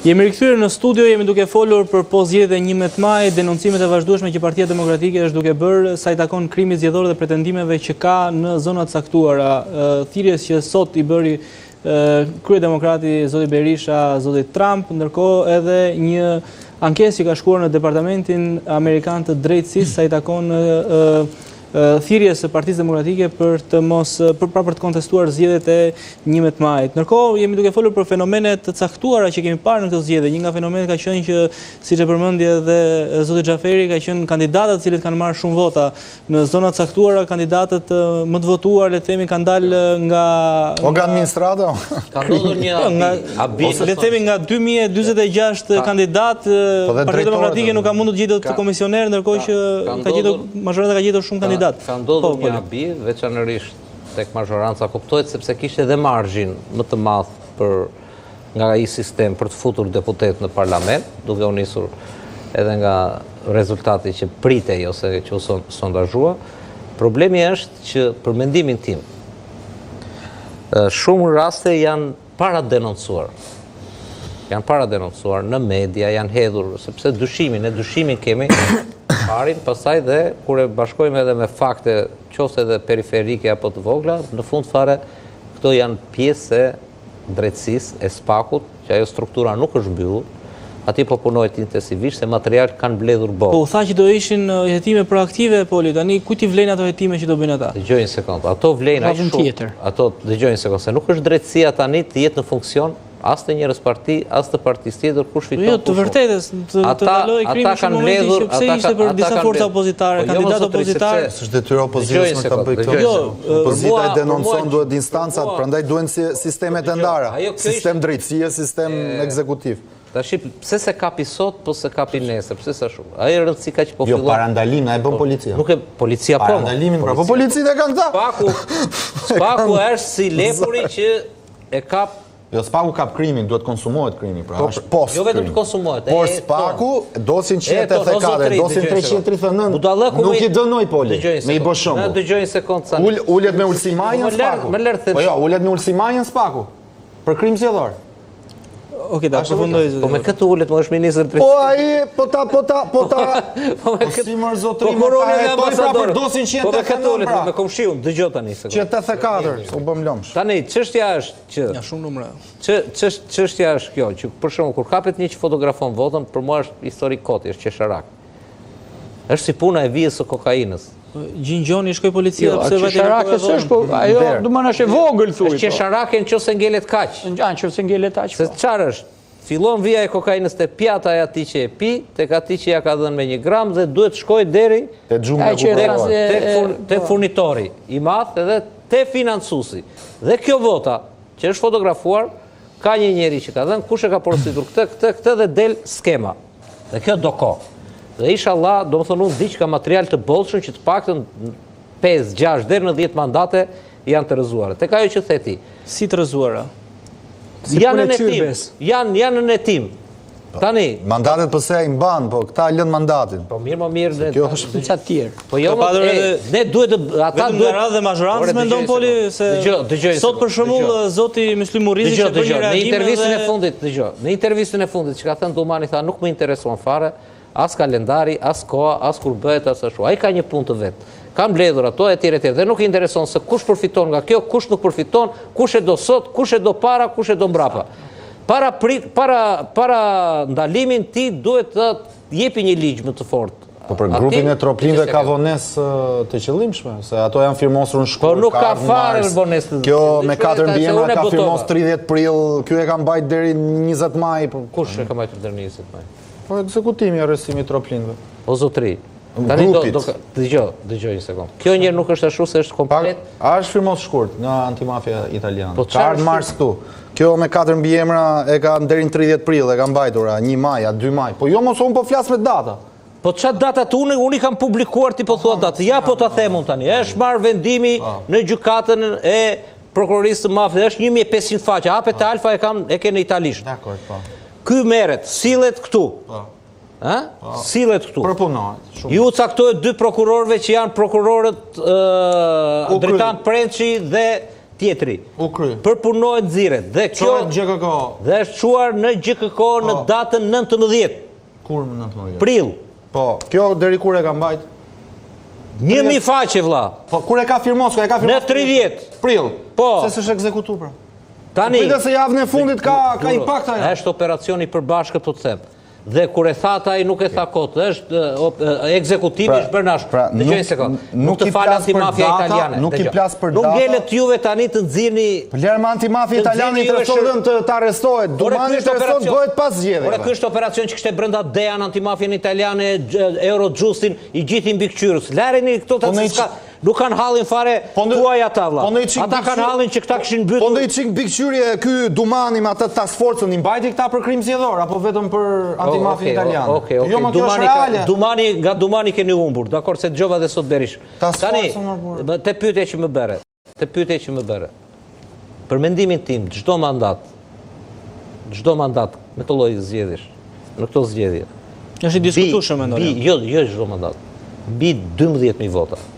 Jemi rikthyer në studio, jemi duke folur për zgjedhjet e 11 maj, denoncimet e vazhdueshme që Partia Demokratike është duke bërë sa i takon krimit zgjedhor dhe pretendimeve që ka në zona të caktuara. Thirrjes që sot i bëri kryedemokrati zoti Berisha, zoti Trump, ndërkohë edhe një ankesë që ka shkuar në Departamentin Amerikan të Drejtësisë sa i takon thirrjes së Partisë Demokratike për të kontestuar zgjedhjet e 11 majit. Ndërkohë jemi duke folur për fenomene të caktuara që kemi parë në këtë zgjedhje. Një nga fenomenet ka qenë që, siç e përmendi edhe zoti Xhaferi, ka qenë kandidatët të cilët kanë marrë shumë vota në zona të caktuara, kandidatët më të votuar, le të themi, kanë dalë nga administrata. Ka ndodhur një le të themi nga 2046 kandidatë, Partia Demokratike nuk ka mundur të gjetë të komisioner, ndërkohë që mazhoranca ka gjetur shumë kandidatë. Ka ndodhur një abi, veçanërisht tek mazhoranca, kuptohet sepse kishte edhe margin më të madh nga ai sistem për të futur deputet në parlament, duke u nisur edhe nga rezultati që pritej ose që u sondazhua. Problemi është që për mendimin tim, shumë raste janë paradenoncuar. Janë paradenoncuar në media, janë hedhur, sepse dyshimin kemi parin, pastaj dhe kur e bashkojmë edhe me fakte, qoftë edhe periferike apo të vogla, në fund fare këto janë pjesë e drejtësisë, e SPAK-ut, që ajo struktura nuk është mbyllur. Ati po punohet intensivisht se material kanë mbledhur botë. Po u tha që do ishin hetime proaktive, Poli, tani kujt i vlen ato hetime që do bëjnë ata? Dëgjoj një sekond, ato vlen aq shumë. Ato dëgjoj një sekond, se nuk është drejtësia tani të jetë në funksion as të njërës parti, as të partisë tjetër, kush fiton. Jo, të vërtetës, të daloj krimi shumë momenti që pse ishte për disa forca opozitare, kandidatë opozitare. S'është detyrë opozitës me ta bëjë këtë. Jo, opozita e denoncon, duhet instancat, prandaj duhen sistemet e ndara. Sistem drejtësie, sistem ekzekutiv. Tash pse se kapi sot, po se kapi nesër, pse sa shumë. Ai rëndësi kaq po fillon. Jo, parandalim na e bën policia. Nuk e policia po. Parandalimin pra, po policitë e kanë këta. Spaku është si lepuri që e kap. Jo, SPAK-u kap krimin, duhet konsumohet krimi, pra. Jo vetëm të konsumohet. Por SPAK-u dosin 184, dosin 339. Nuk i dënoj Poli, me i bë shumë. Dëgjoj një sekond sa. Ulet me ulsimajën SPAK-u. Po jo, ulet me ulsimajën SPAK-u. Për krim zgjedhor. Okej, ta përfundoj. Po me këtë ulet më është ministër drejtësisë. Po ai, po ta. Si mor zotrim, për dosin 184. Po me këtë ulet me komshiun, dëgjoj tani sekond. 184, u bëm lëmsh. Tani çështja është që ja shumë numra. Çështja është kjo, që për shembull kur kapet një që fotografon votën, për mua është histori koti, është qesharak. Është si puna e vijës së kokainës. Gjingjoni shkoi policia pse vajte qesharake s'është, ajo do më është e vogël thuaj. Është qesharake nëse ngelet kaq. Nëse ngelet kaq. Se çfarë është? Fillon vija e kokainës te pjata e atij që e pi, tek atij që ja ka dhënë me 1 gram dhe duhet shkojë deri te furnitori i madh edhe te financuesi. Dhe kjo vota që është fotografuar ka një njerëz që ka dhënë, kush e ka porositur këtë dhe del skema. Dhe kjo do kohë. Dhe inshallah, do më thonë unë diç ka material të bollshëm që të paktën 5, 6 deri në 10 mandate janë të rrëzuara. Tek ajo që the ti. Si të rrëzuara? Janë në hetim. Janë në hetim. Tani, mandatet pse ai mban, po këta lën mandatin. Po mirë. Kjo është ca të tjerë. Po jo, ne duhet ata duhet radhë dhe mazhorancë mendon Poli se sot për shembull zoti Myslim Murrizi që bën një reagim në intervistën e fundit që ka thënë Dumani tha nuk më intereson fare as kalendari, as koha, as kur bëhet, as ashtu. Ai ka një punë të vet. Ka mbledhur ato etj dhe nuk i intereson se kush përfiton nga kjo, kush nuk përfiton, kush e do sot, kush e do para, kush e do mbrapa. Para ndalimin ti duhet të jepi një ligj më të fortë. Po për grupin e troplinëve ka vonesë të qëllimshme, se ato janë firmosur në shkollë. Po nuk ka fare vonesë. Kjo me 4 mbiemra ka firmos 30 prill, ky e ka mbajtur deri 20 maj. Kush e ka mbajtur deri 20 maj? Po ekzekutimi i arrestimit troplinëve. O zotri. Tani dëgjoj një sekond. Kjo njerë nuk është ashtu se është komplet. A është firmos shkurt nga antimafia italiane. Ka ardhur mars këtu. Kjo me 4 mbiemra e ka deri në 30 prill, e ka mbajtur 1 maj, 2 maj. Po jo mos unë po flas me data. Po çfarë datat unë i kam publikuar ti po thua datë. Ja po ta them unë tani. Është marrë vendimi në gjykatën e prokurorisë së mafisë. Është 1500 faqe. Hapet e Alfa e ke në italisht. Dakor, po. Ky merret, sillet këtu. Sillet këtu. Përpunohet. Ju caktohet 2 prokurorëve që janë prokurorët Dritan Prençi dhe tjetri. U kry. Përpunohet nxirret dhe kjo Çohet GKK. dhe është çuar në GKK në datën 19 Kur më 19? prill. Po, kjo deri kur e ka mbajt? 1000 faqe vlla. Po kur e ka firmos, e ka firmos? Në 30. Prill. Po. Se s'është ekzekutuar pra. Tani. Pritet se javën e fundit ka impakt ajo. Është operacioni përbashkët po të them. Dhe kur e tha ai nuk e tha kot, është ekzekutivi është bërë nash. Dëgjoj një sekond. Nuk të fal antimafia italiane. Nuk i plas për data. Nuk ngelet juve tani të nxirrni. Lërë antimafia italiane intereson të arrestohet. Dumani intereson bëhet pas zgjedhjeve. Por ky është operacion që kishte brenda DEA antimafian italiane, Eurojustin, i gjithë mbikëqyrës. Lareni këto të nuk kanë hallin fare tuaj ata vlla. Ata kanë hallin që këta kishin mbytur. Po ndoj çik mbikëqyrje ky Dumani me atë task force-ën i mbajti këta për krim zgjedhor apo vetëm për antimafia italiane? Jo, më kjo është reale. Dumani keni humbur, dakor se dëgjova dhe sot Berish. Tani te pyetja që më bëre. Për mendimin tim, çdo mandat me të lloj zgjedhjesh në këto zgjedhje. Është i diskutueshëm mendoj. Jo çdo mandat. Mbi 12.000 vota.